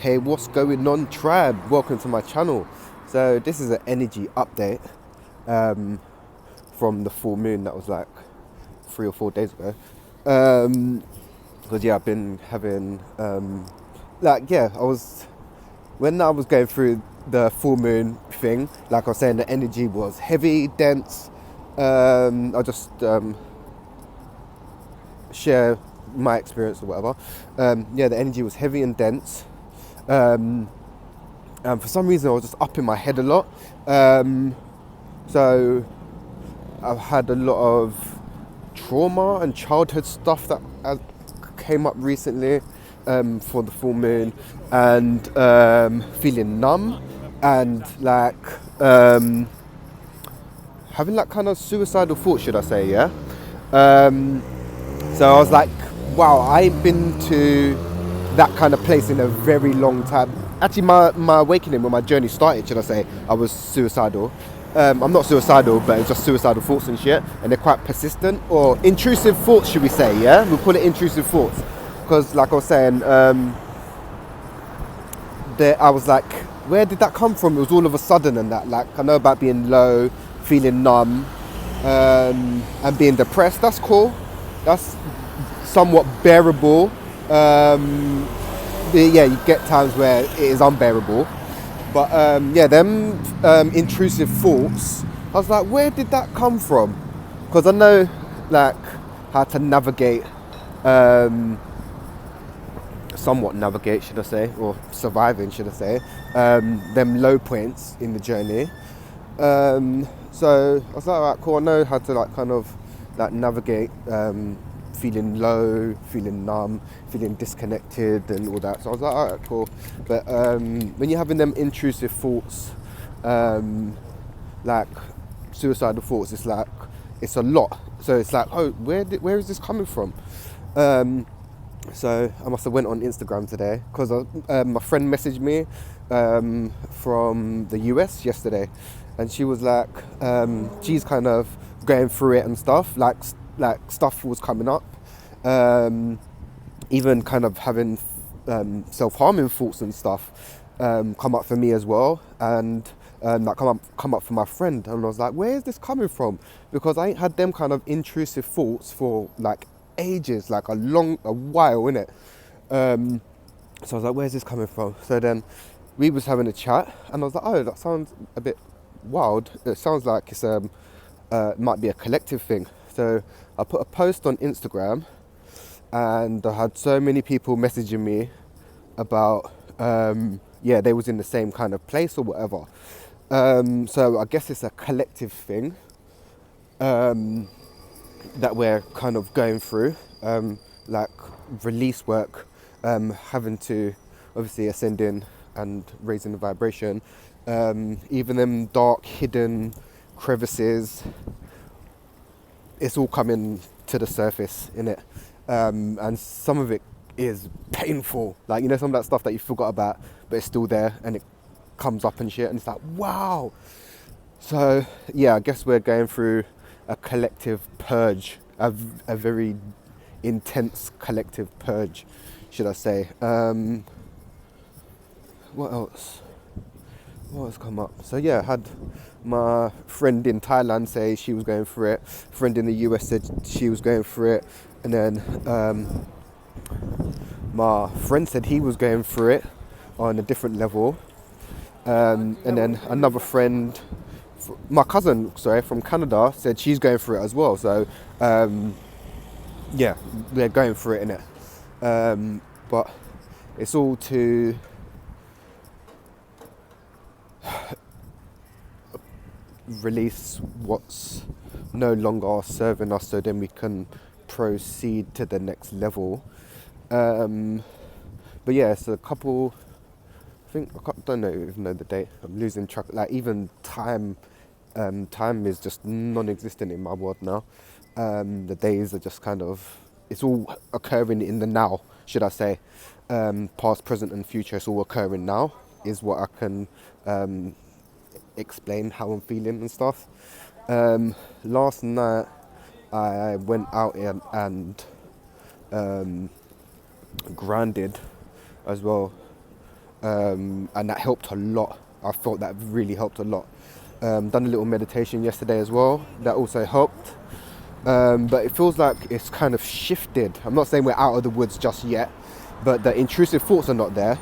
Hey, what's going on, tribe? Welcome to my channel. So this is an energy update from the full moon that was like 3 or 4 days ago. Because yeah, I've been having when I was going through the full moon thing, like I was saying, the energy was heavy, dense. I'll just share my experience or whatever. The energy was heavy and dense. And for some reason I was just up in my head a lot. So I've had a lot of trauma and childhood stuff that came up recently for the full moon, and feeling numb and having like kind of suicidal thoughts, should I say, yeah. So I was like, wow, I ain't been to that kind of place in a very long time. Actually, my awakening, when my journey started, should I say, I was suicidal. I'm not suicidal, but it's just suicidal thoughts and shit, and they're quite persistent, or intrusive thoughts, should we say, yeah? We'll call it intrusive thoughts. Because like I was saying, I was like, where did that come from? It was all of a sudden, and that, like, I know about being low, feeling numb, and being depressed. That's cool. That's somewhat bearable. You get times where it is unbearable, but them intrusive thoughts, I was like, where did that come from? Because I know like how to navigate, somewhat navigate, should I say, or surviving, should I say, them low points in the journey. So I was like, alright, cool, I know how to like kind of like navigate feeling low, feeling numb, feeling disconnected and all that. So I was like, alright, cool. But when you're having them intrusive thoughts, like suicidal thoughts, it's a lot. So it's like, oh, where is this coming from? So I must have went on Instagram today, because my friend messaged me from the US yesterday, and she was like, she's kind of going through it and stuff, like stuff was coming up, even kind of having self-harming thoughts and stuff come up for me as well, and that come up for my friend. And I was like, where is this coming from? Because I ain't had them kind of intrusive thoughts for like ages, like a while, innit? So I was like, where's this coming from? So then we was having a chat, and I was like, oh, that sounds a bit wild. It sounds like it's might be a collective thing. So I put a post on Instagram, and I had so many people messaging me about they was in the same kind of place or whatever. So I guess it's a collective thing that we're kind of going through, like release work, having to obviously ascend in and raising the vibration, even them dark hidden crevices, it's all coming to the surface, innit? And some of it is painful, like, you know, some of that stuff that you forgot about but it's still there, and it comes up and shit, and it's like, wow. So yeah, I guess we're going through a collective purge, a very intense collective purge, should I say. What else has come up? So yeah, I had my friend in Thailand say she was going through it, friend in the US said she was going through it, and then my friend said he was going through it on a different level, and then another friend, my cousin, from Canada, said she's going through it as well. So they're going through it, innit? But it's all to release what's no longer serving us, so then we can proceed to the next level. But yeah, it's a couple, don't even know the date, I'm losing track, like even time is just non-existent in my world now. The days are just kind of, it's all occurring in the now, should I say. Past, present and future, it's all occurring now, is what I can explain how I'm feeling and stuff. Last night I went out and grounded as well, and that helped a lot. I felt that really helped a lot. Done a little meditation yesterday as well. That also helped. But it feels like it's kind of shifted. I'm not saying we're out of the woods just yet, but the intrusive thoughts are not there.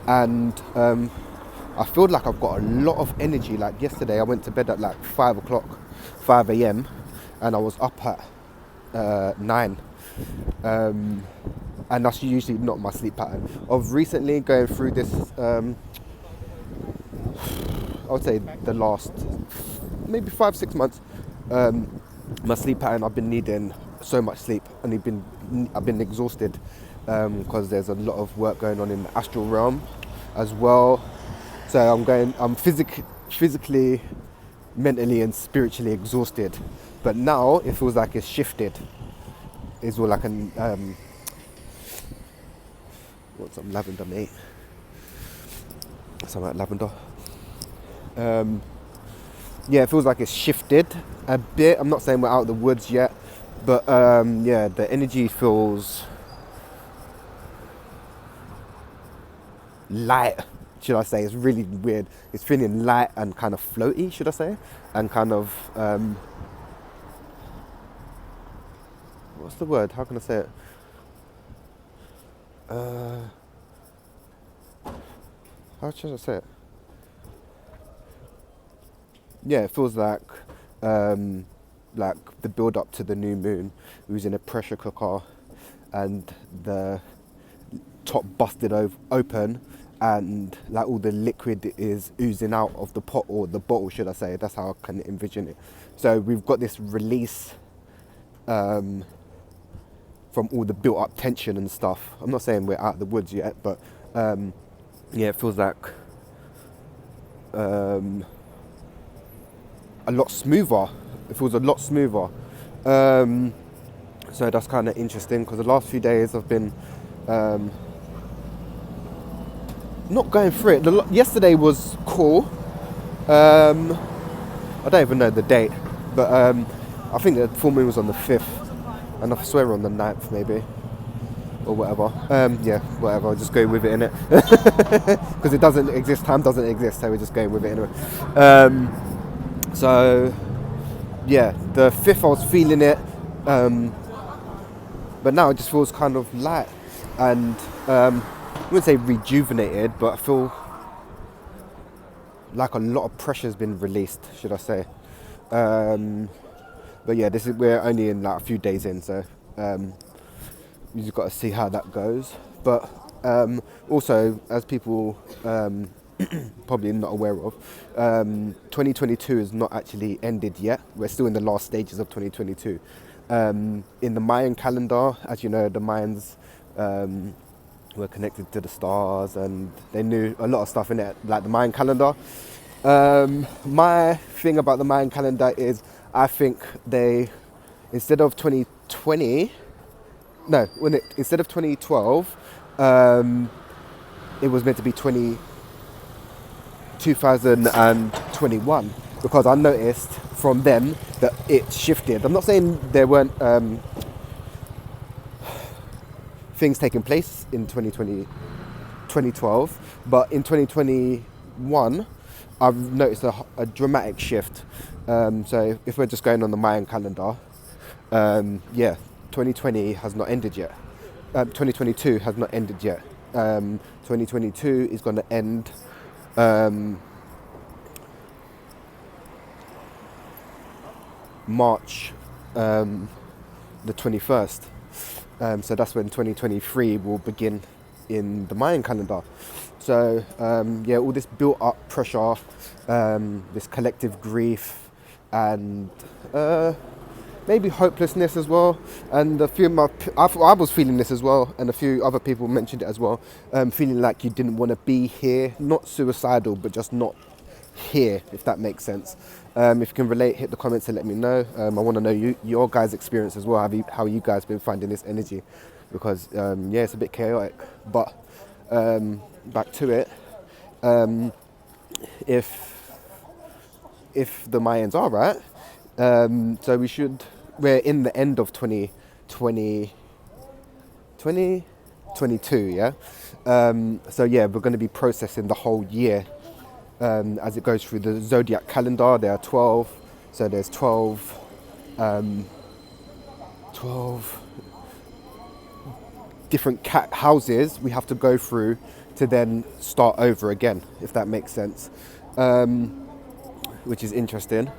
And I feel like I've got a lot of energy. Like yesterday, I went to bed at like 5 o'clock, 5 a.m. and I was up at 9. And that's usually not my sleep pattern. Of recently going through this, I would say the last maybe 5-6 months, my sleep pattern, I've been needing so much sleep, and I've been exhausted because there's a lot of work going on in the astral realm as well. So I'm physically, mentally and spiritually exhausted. But now it feels like it's shifted. It's all like an what's some lavender, mate? Some like lavender. Yeah, it feels like it's shifted a bit. I'm not saying we're out of the woods yet, but yeah, the energy feels light, should I say. It's really weird. It's feeling light and kind of floaty, should I say, and kind of what's the word? How can I say it? How should I say it? Yeah, it feels like the build up to the new moon. It was in a pressure cooker, and the top busted open, and like all the liquid is oozing out of the pot, or the bottle, should I say. That's how I can envision it. So we've got this release from all the built up tension and stuff. I'm not saying we're out of the woods yet, but yeah, it feels like a lot smoother. It feels a lot smoother. So that's kind of interesting, because the last few days I've been not going through it. Yesterday was cool. I don't even know the date, but I think the full moon was on the 5th, and I swear on the 9th maybe, or whatever. Yeah, whatever, I'll just go with it, innit? Because it doesn't exist, time doesn't exist, so we're just going with it anyway. So yeah, the 5th I was feeling it, but now it just feels kind of light, and I wouldn't say rejuvenated, but I feel like a lot of pressure's been released, should I say. But yeah, we're only in like a few days in, so you just got to see how that goes. But also, as people probably not aware of, 2022 is not actually ended yet. We're still in the last stages of 2022. In the Mayan calendar, as you know, the Mayans were connected to the stars, and they knew a lot of stuff in it, like the Mayan calendar. My thing about the Mayan calendar is, I think instead of 2020, instead of 2012, it was meant to be 2021, because I noticed from them that it shifted. I'm not saying there weren't things taking place in 2012, but in 2021 I've noticed a dramatic shift. So if we're just going on the Mayan calendar, yeah, 2020 has not ended yet. 2022 has not ended yet. 2022 is going to end March the 21st. So that's when 2023 will begin in the Mayan calendar. So yeah, all this built up pressure, this collective grief, and maybe hopelessness as well. And I was feeling this as well, and a few other people mentioned it as well. Feeling like you didn't want to be here, not suicidal, but just not here, if that makes sense. If you can relate, hit the comments and let me know. I want to know your guys' experience as well. How you guys been finding this energy? Because yeah, it's a bit chaotic. But back to it. If the Mayans are right, so we're in the end of 2020. 22, yeah. So yeah, we're going to be processing the whole year as it goes through the zodiac calendar. There are 12, so there's 12 different cat houses we have to go through to then start over again, if that makes sense, which is interesting.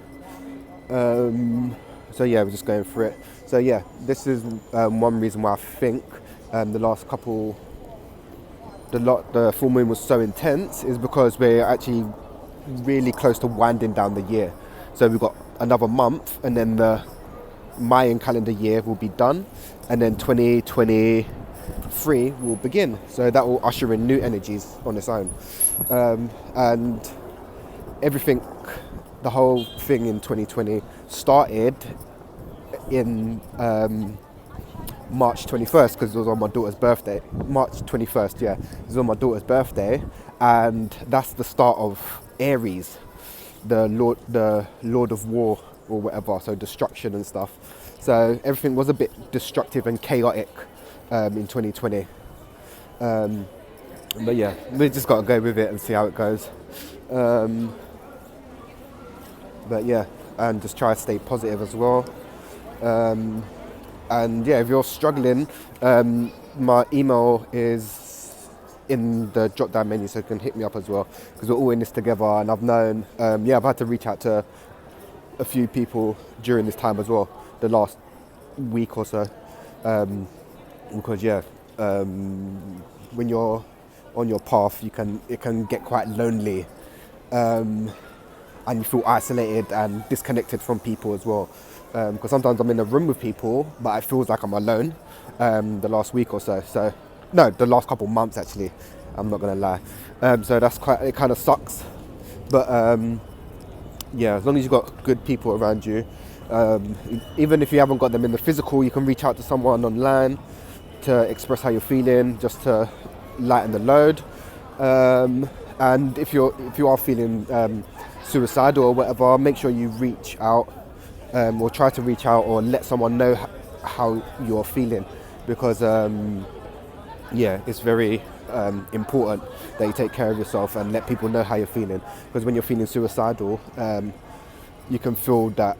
So yeah, we're just going through it. So yeah, this is one reason why I think the full moon was so intense is because we're actually really close to winding down the year. So we've got another month, and then the Mayan calendar year will be done, and then 2023 will begin. So that will usher in new energies on its own, and everything. The whole thing in 2020 started in March 21st because it was on my daughter's birthday. March 21st, yeah, it was on my daughter's birthday, and that's the start of Aries, the Lord of War or whatever. So destruction and stuff. So everything was a bit destructive and chaotic in 2020. But yeah, we just got to go with it and see how it goes. But yeah, and just try to stay positive as well. And yeah, if you're struggling, my email is in the drop down menu, so you can hit me up as well, because we're all in this together. And I've known, I've had to reach out to a few people during this time as well, the last week or so, because when you're on your path, it can get quite lonely. And you feel isolated and disconnected from people as well. Because sometimes I'm in a room with people, but it feels like I'm alone the last week or so. No, the last couple months actually, I'm not going to lie. So it kind of sucks. But yeah, as long as you've got good people around you, even if you haven't got them in the physical, you can reach out to someone online to express how you're feeling, just to lighten the load. And if you are feeling suicidal or whatever, make sure you reach out, or try to reach out, or let someone know how you're feeling, because it's very important that you take care of yourself and let people know how you're feeling, because when you're feeling suicidal, you can feel that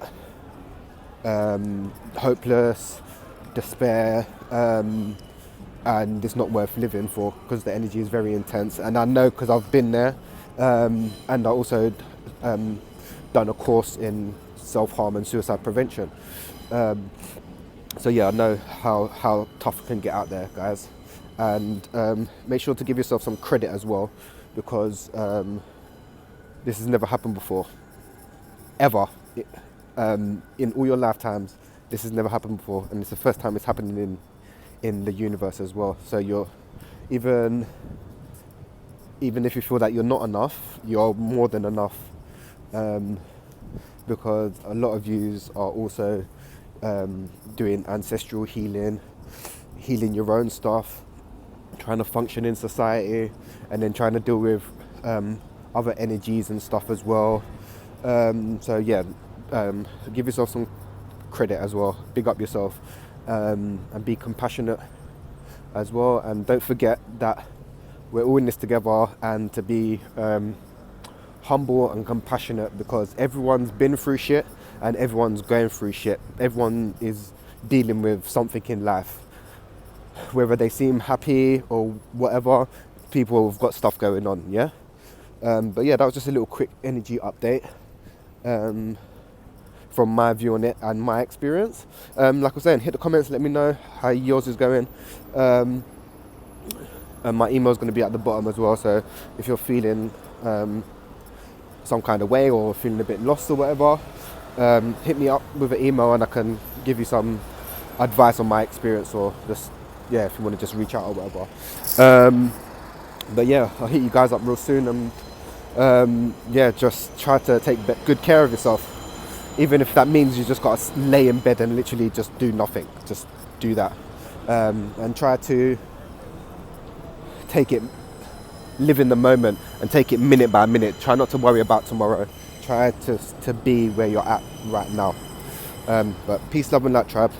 hopeless, despair, and it's not worth living for, because the energy is very intense. And I know, because I've been there, and I also done a course in self-harm and suicide prevention. So yeah, I know how tough it can get out there, guys. And make sure to give yourself some credit as well, because this has never happened before, ever. In all your lifetimes, this has never happened before, and it's the first time it's happening in the universe as well. So you're even if you feel that you're not enough, you're more than enough, because a lot of yous are also doing ancestral healing your own stuff, trying to function in society, and then trying to deal with other energies and stuff as well. So yeah, give yourself some credit as well, big up yourself, and be compassionate as well. And don't forget that we're all in this together, and to be humble and compassionate, because everyone's been through shit and everyone's going through shit. Everyone is dealing with something in life, whether they seem happy or whatever. People have got stuff going on, yeah. But yeah, that was just a little quick energy update from my view on it and my experience. Like I was saying, hit the comments, let me know how yours is going. And my email is going to be at the bottom as well, so if you're feeling some kind of way or feeling a bit lost or whatever, hit me up with an email and I can give you some advice on my experience, or just, yeah, if you want to just reach out or whatever. But yeah, I'll hit you guys up real soon, and yeah, just try to take good care of yourself, even if that means you just got to lay in bed and literally just do nothing. Just do that, and try to live in the moment and take it minute by minute. Try not to worry about tomorrow. Try to be where you're at right now. But peace, love and light, tribe.